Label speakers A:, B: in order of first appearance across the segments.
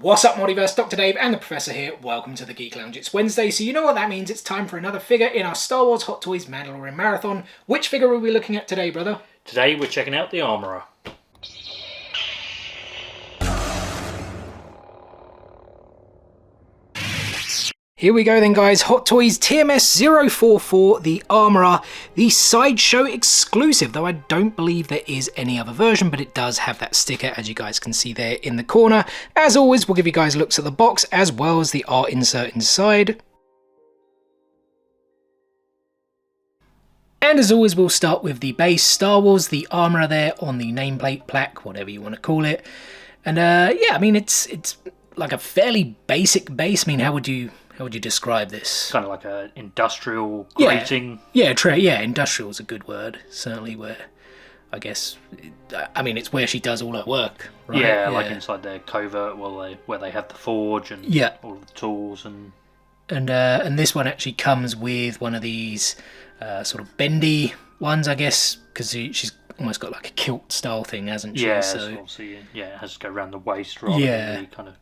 A: What's up, Multiverse? Dr. Dave and the Professor here. Welcome to the Geek Lounge. It's Wednesday, so you know what that means. It's time for another figure in our Star Wars Hot Toys Mandalorian Marathon. Which figure are we looking at today, brother?
B: Today we're checking out the Armourer.
A: Here we go then, guys. Hot Toys TMS 044, the Armourer, the Sideshow exclusive, though I don't believe there is any other version, but it does have that sticker, as you guys can see there in the corner. As always, we'll give you guys looks at the box, as well as the art insert inside. And as always, we'll start with the base Star Wars, the Armourer there on the nameplate, plaque, whatever you want to call it. And yeah, I mean, it's like a fairly basic base. I mean, how would you describe this?
B: Kind of like an industrial grating.
A: Yeah, industrial is a good word. Certainly where, I guess, I mean, it's where she does all her work, right?
B: Yeah, like inside their covert where they have the forge and all the tools.
A: And this one actually comes with one of these sort of bendy ones, I guess, because she's almost got like a kilt style thing, hasn't she?
B: Yeah, so obviously, it has to go around the waist rather than the kind of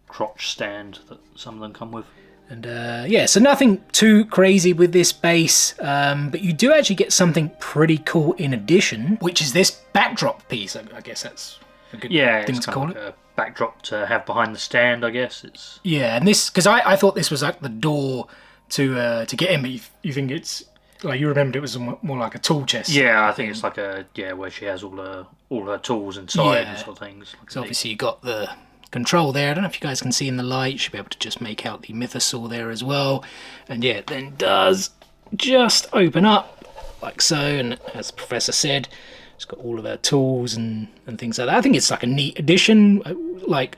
B: crotch stand that some of them come with.
A: And yeah, so nothing too crazy with this base, but you do actually get something pretty cool in addition, which is this backdrop piece. I guess that's a good thing to call it.
B: A backdrop to have behind the stand, I guess.
A: Yeah, and this, because I thought this was like the door to get in, but you think it's like, you remembered it was more like a tool chest.
B: Yeah, I think it's like where she has all her tools inside and sort of things. Like
A: so obviously you got the control there. I don't know if you guys can see in the light. You should be able to just make out the mythosaur there as well. And yeah, it then does just open up like so. And as the Professor said, it's got all of her tools and things like that. I think it's like a neat addition. Like,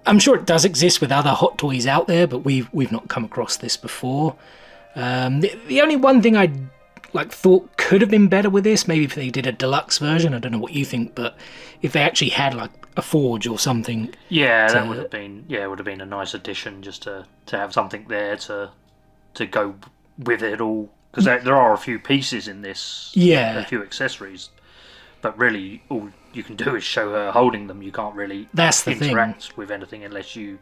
A: I'm sure it does exist with other Hot Toys out there, but we've not come across this before. The only one thing I thought could have been better with this, maybe if they did a deluxe version. I don't know what you think, but if they actually had like a forge or something.
B: Yeah, that would have been a nice addition, just to have something there to go with it all, because there are a few pieces in this, a few accessories, but really all you can do is show her holding them. You can't really interact with anything unless you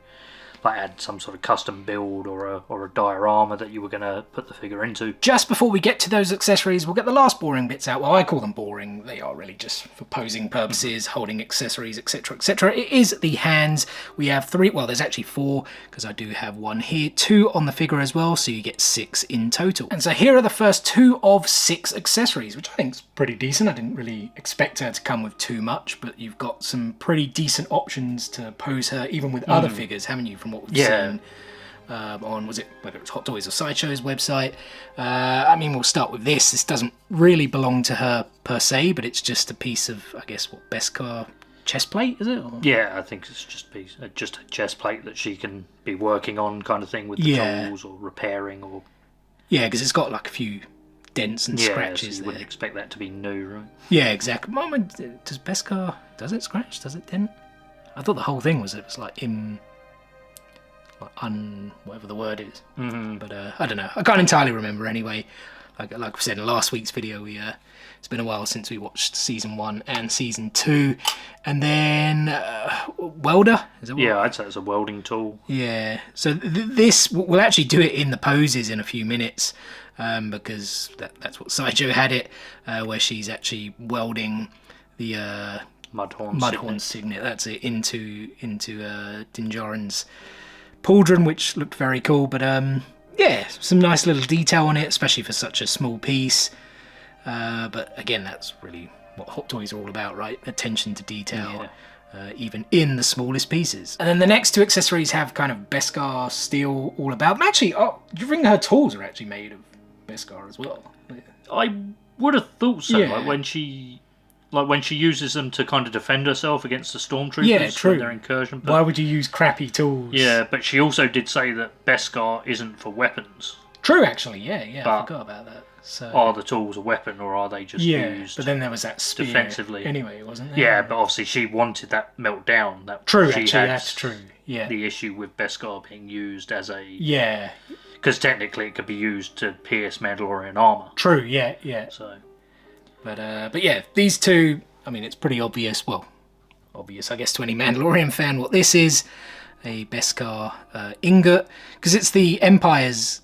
B: add some sort of custom build or a diorama that you were going to put the figure into.
A: Just before we get to those accessories, we'll get the last boring bits out. Well, I call them boring. They are really just for posing purposes, holding accessories, etc., etc. It is the hands. We have 3, well, there's actually 4, because I do have 1 here, 2 on the figure as well, so you get 6 in total. And so here are the first 2 of 6 accessories, which I think is pretty decent. I didn't really expect her to come with too much, but you've got some pretty decent options to pose her, even with other figures, haven't you, from what we've seen on, whether it's Hot Toys or Sideshow's website. I mean, we'll start with this. This doesn't really belong to her per se, but it's just a piece of, I guess, Beskar chest plate, is it? Or?
B: Yeah, I think it's just a chest plate that she can be working on, kind of thing, with the tools or repairing or. Yeah,
A: because it's got like a few dents and scratches.
B: So you wouldn't expect that to be new, right?
A: Yeah, exactly. Does Beskar, does it scratch? Does it dent? I thought the whole thing was like whatever the word is, but I don't know. I can't entirely remember anyway. Like we said in last week's video, it's been a while since we watched season 1 and season 2, and then welder. Is it?
B: Yeah, I'd say it's a welding tool.
A: Yeah. So this we'll actually do it in the poses in a few minutes, because that's what Sideshow had it, where she's actually welding the Mudhorn signet. That's it into Din Djarin's pauldron, which looked very cool. But yeah, some nice little detail on it, especially for such a small piece. But again, that's really what Hot Toys are all about, right? Attention to detail, even in the smallest pieces. And then the next 2 accessories have kind of Beskar steel all about them. Actually, you think her tools are actually made of Beskar as well?
B: I would have thought so. Yeah. When she uses them to kind of defend herself against the stormtroopers from their incursion. But,
A: why would you use crappy tools?
B: Yeah, but she also did say that Beskar isn't for weapons.
A: True, actually, yeah, I forgot about that. So,
B: are the tools a weapon, or are they just used
A: but then there was that spear
B: defensively?
A: Anyway, wasn't there?
B: Yeah, but obviously she wanted that melt down.
A: That's true. Yeah.
B: The issue with Beskar being used as a...
A: Yeah.
B: Because technically it could be used to pierce Mandalorian armour.
A: True, yeah.
B: So...
A: But yeah, these 2, I mean, it's pretty obvious. Well, obvious, I guess, to any Mandalorian fan what this is. A Beskar ingot. Because it's the Empire's...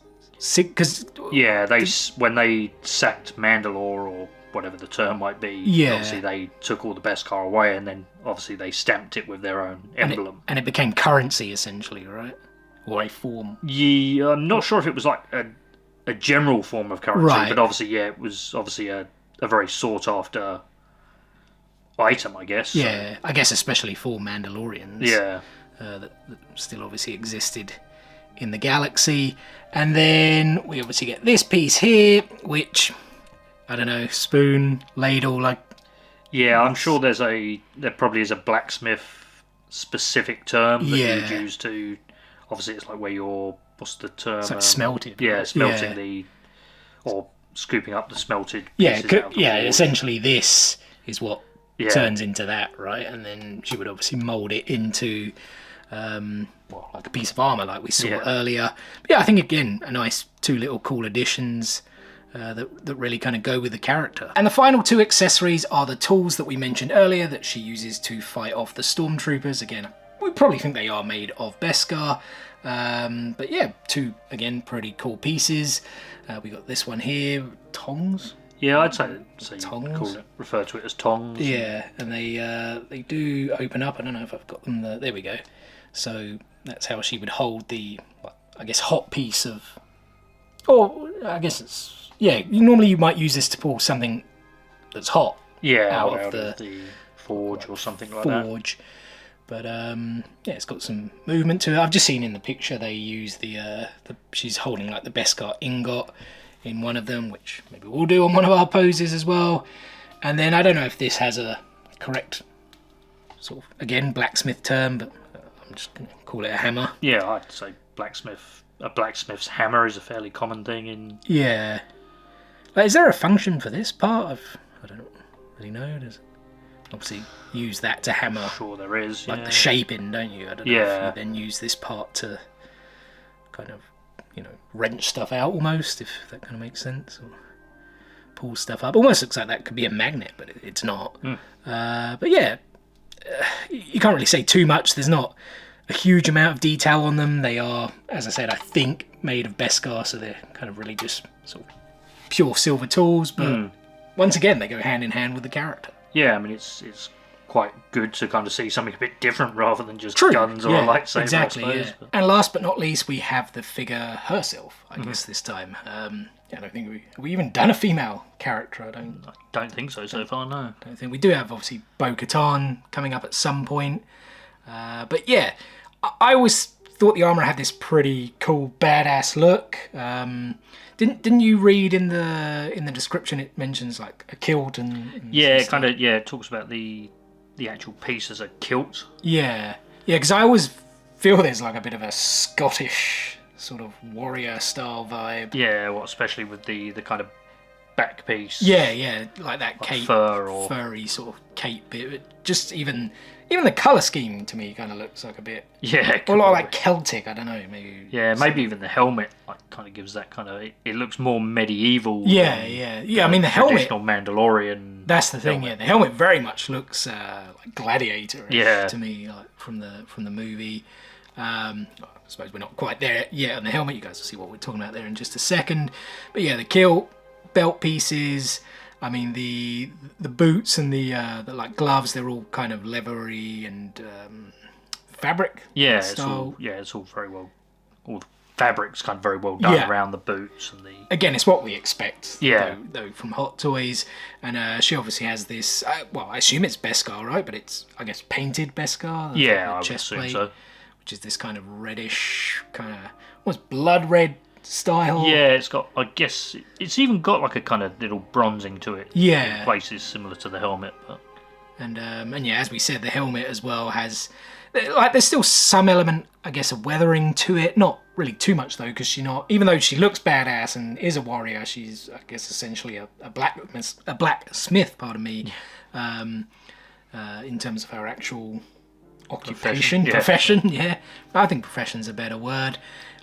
B: when they sacked Mandalore, or whatever the term might be, obviously they took all the Beskar away, and then obviously they stamped it with their own emblem.
A: And it became currency, essentially, right? Or a form.
B: Yeah, I'm not sure if it was like a general form of currency, but obviously, it was obviously a very sought after item, I guess.
A: Yeah, I guess especially for Mandalorians.
B: Yeah.
A: That still obviously existed in the galaxy. And then we obviously get this piece here, which, I don't know, spoon, ladle, like...
B: Yeah, I'm sure there probably is a blacksmith specific term that you'd use to... Obviously, it's like where you're... What's the term?
A: It's like smelted.
B: Yeah, smelting or scooping up the smelted pieces out of the board.
A: Essentially this is what turns into that, right? And then she would obviously mould it into... like a piece of armour like we saw earlier. But yeah, I think again a nice two little cool additions that really kind of go with the character. And the final two accessories are the tools that we mentioned earlier that she uses to fight off the stormtroopers. Again, we probably think they are made of Beskar, but yeah, two again pretty cool pieces. We got this one here, tongs.
B: Yeah, I'd say
A: tongs.
B: Refer to it as tongs.
A: Yeah, and they do open up. I don't know if I've got them there. There we go. So that's how she would hold the, I guess, hot piece of... Or, I guess it's... Yeah, normally you might use this to pull something that's hot out of the
B: forge or something like that.
A: Forge. But, it's got some movement to it. I've just seen in the picture they use the she's holding, like, the Beskar ingot in one of them, which maybe we'll do on one of our poses as well. And then, I don't know if this has a correct, sort of, again, blacksmith term, but... I'm just going to call it a hammer.
B: Yeah, I'd say blacksmith. A blacksmith's hammer is a fairly common thing in...
A: Yeah. Like, is there a function for this part? I don't really know. Does obviously use that to hammer...
B: I'm sure there is,
A: like the shaping, don't you? I don't know if you then use this part to kind of, wrench stuff out almost, if that kind of makes sense. Or pull stuff up. Almost looks like that could be a magnet, but it's not. But yeah... you can't really say too much. There's not a huge amount of detail on them. They are, as I said, I think made of Beskar, so they're kind of really just sort of pure silver tools. But once again, they go hand in hand with the character.
B: Yeah, I mean, it's quite good to kind of see something a bit different rather than just guns or a lightsaber. Exactly. I suppose,
A: yeah. And last but not least, we have the figure herself. I guess this time. I don't think we even done a female character. I
B: don't think so far. No.
A: I don't think we do have obviously Bo-Katan coming up at some point. But yeah, I always thought the armor had this pretty cool, badass look. Didn't you read in the description it mentions like a kilt and
B: it talks about the actual piece as a kilt.
A: Yeah, because I always feel there's like a bit of a Scottish sort of warrior style vibe.
B: Yeah, especially with the kind of back piece.
A: Yeah, like that
B: like
A: cape, furry sort of cape bit. Just even the colour scheme to me kind of looks like a bit...
B: Yeah.
A: Or like Celtic, I don't know, maybe...
B: Yeah, maybe even the helmet kind of gives that kind of... It looks more medieval.
A: Yeah. I mean, the helmet...
B: Traditional Mandalorian...
A: That's the thing, The helmet very much looks like gladiator-ish to me, like from the movie. I suppose we're not quite there yet on the helmet. You guys will see what we're talking about there in just a second. But yeah, the kilt, belt pieces... I mean, the boots and the like gloves, they're all kind of leathery and fabric style.
B: It's all very well. All the fabric's kind of very well done around the boots and the.
A: Again, it's what we expect. Though from Hot Toys, and she obviously has this. I assume it's Beskar, right? But it's painted Beskar.
B: I would assume so.
A: Which is this kind of reddish, kind of almost blood red style.
B: Yeah, it's got. I guess it's even got like a kind of little bronzing to it.
A: Yeah,
B: in places similar to the helmet. But...
A: And as we said, the helmet as well has there's still some element, I guess, of weathering to it. Not really too much though, because she's not. Even though she looks badass and is a warrior, she's I guess essentially a blacksmith. Pardon me. In terms of her actual occupation, profession. Yeah, I think profession's a better word.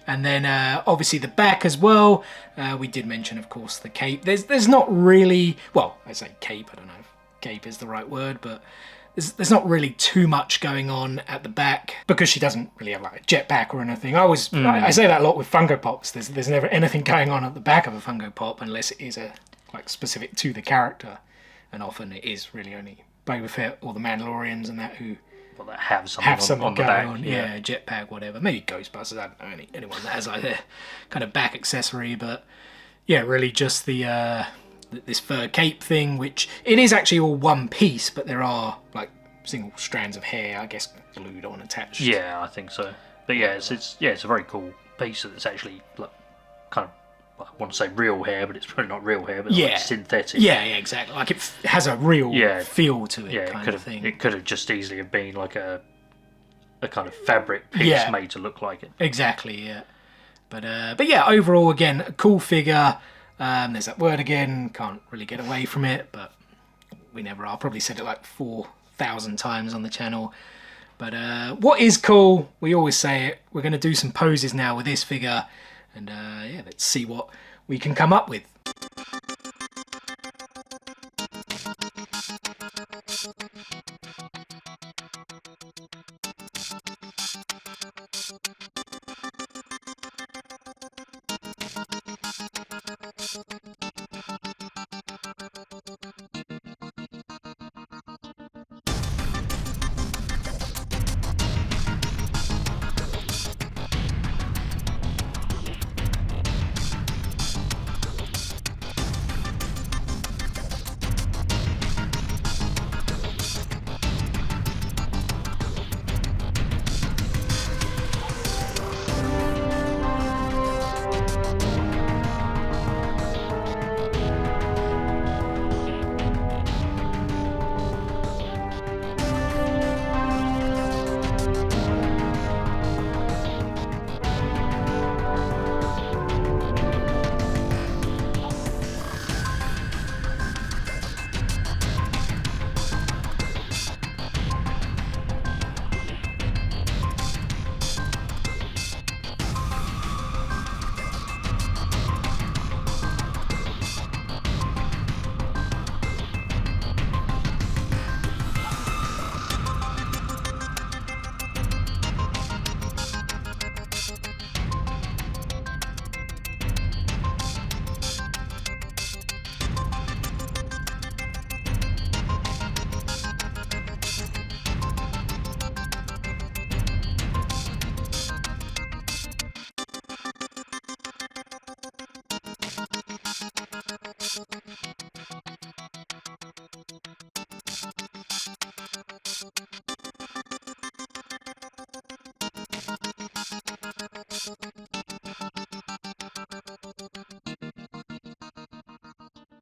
A: And then obviously the back as well. We did mention, of course, the cape. There's not really... Well, I say cape. I don't know if cape is the right word. But there's not really too much going on at the back because she doesn't really have like a jetpack or anything. I say that a lot with Funko Pops. There's never anything going on at the back of a Funko Pop unless it is like specific to the character, and often it is really only Boba Fett or the Mandalorians and that who
B: that have something on the back.
A: Yeah, jetpack, whatever. Maybe Ghostbusters. I don't know anyone that has like a kind of back accessory, but yeah, really just the this fur cape thing, which it is actually all one piece, but there are like single strands of hair, I guess, glued on, attached.
B: Yeah, I think so. But yeah, it's a very cool piece that's actually like kind of, I want to say real hair, but it's probably not real hair, but like synthetic.
A: Yeah, exactly. Like it has a real feel to it, kind of thing.
B: It could have just easily have been like a kind of fabric piece made to look like it.
A: Exactly, yeah. But yeah, overall, again, a cool figure. There's that word again, can't really get away from it, but we never are. Probably said it like 4,000 times on the channel. But what is cool, we always say it, we're going to do some poses now with this figure, and yeah, let's see what we can come up with.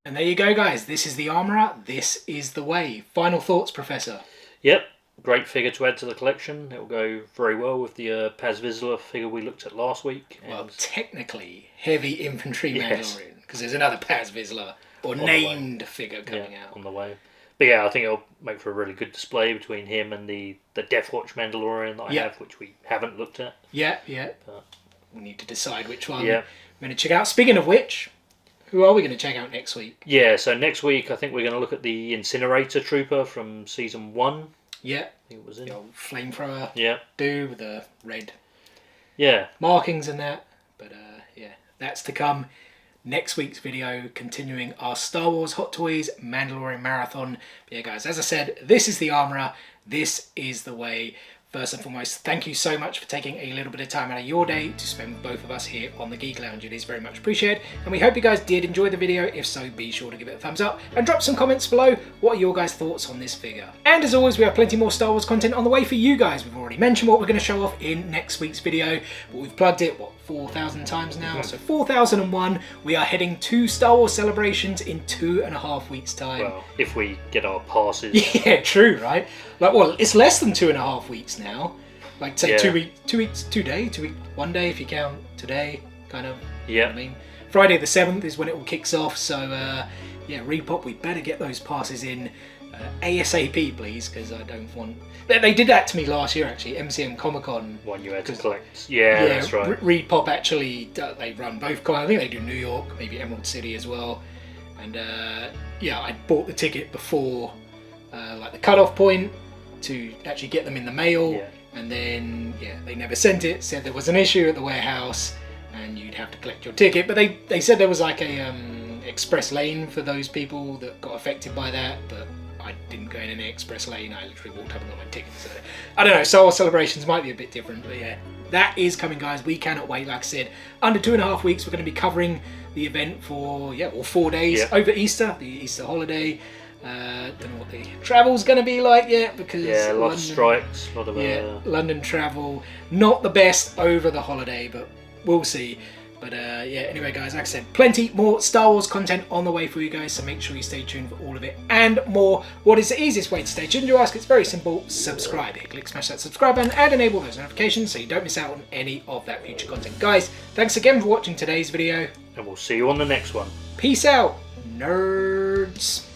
A: And there you go, guys. This is the Armourer. This is the way. Final thoughts, Professor?
B: Yep. Great figure to add to the collection. It will go very well with the Paz Vizsla figure we looked at last week.
A: Well, technically, heavy infantry Mandalorian, because there's another Paz Vizsla, or named figure coming out.
B: On the way. But yeah, I think it'll make for a really good display between him and the Death Watch Mandalorian that I have, which we haven't looked at.
A: Yeah. But we need to decide which one we're going to check out. Speaking of which, who are we going to check out next week?
B: Yeah, so next week I think we're going to look at the Incinerator Trooper from Season 1.
A: Yeah.
B: I think it was in.
A: The old flamethrower dude with the red markings and that. But yeah, that's to come. Next week's video, continuing our Star Wars Hot Toys Mandalorian Marathon. But yeah, guys, as I said, this is the Armourer. This is the way. First and foremost, thank you so much for taking a little bit of time out of your day to spend with both of us here on the Geek Lounge. It is very much appreciated, and we hope you guys did enjoy the video. If so, be sure to give it a thumbs up and drop some comments below. What are your guys' thoughts on this figure? And as always, we have plenty more Star Wars content on the way for you guys. We've already mentioned what we're going to show off in next week's video, but we've plugged it, 4,000 times now? So 4001, we are heading to Star Wars Celebrations in 2.5 weeks' time.
B: Well, if we get our passes.
A: Yeah, true, right? Like, well, it's less than 2.5 weeks now. Like, say 2 weeks, 2 days, 1 day if you count today, kind of.
B: Yeah.
A: You know what I mean? Friday the 7th is when it all kicks off, so yeah, Repop, we better get those passes in ASAP, please, because I don't want... They did that to me last year, actually, MCM Comic Con.
B: One you had to collect. Yeah, that's right.
A: Repop actually, they run both cons. I think they do New York, maybe Emerald City as well. And yeah, I bought the ticket before like the cut-off point to actually get them in the mail.
B: Yeah.
A: And then, they never sent it, said there was an issue at the warehouse and you'd have to collect your ticket. But they said there was like a express lane for those people that got affected by that, but I didn't go in any express lane. I literally walked up and got my ticket. So I don't know, Star Wars Celebrations might be a bit different, but yeah, that is coming, guys. We cannot wait. Like I said, under 2.5 weeks, we're going to be covering the event for, all 4 days over Easter, the Easter holiday. Don't know what the travel's going to be like yet, because
B: a lot of strikes, a lot of
A: London travel, not the best over the holiday, but we'll see. But anyway, guys, like I said, plenty more Star Wars content on the way for you guys, so make sure you stay tuned for all of it and more. What is the easiest way to stay tuned? You ask, it's very simple. Subscribe. Click, smash that subscribe button and enable those notifications so you don't miss out on any of that future content. Guys, thanks again for watching today's video.
B: And we'll see you on the next one.
A: Peace out, nerds.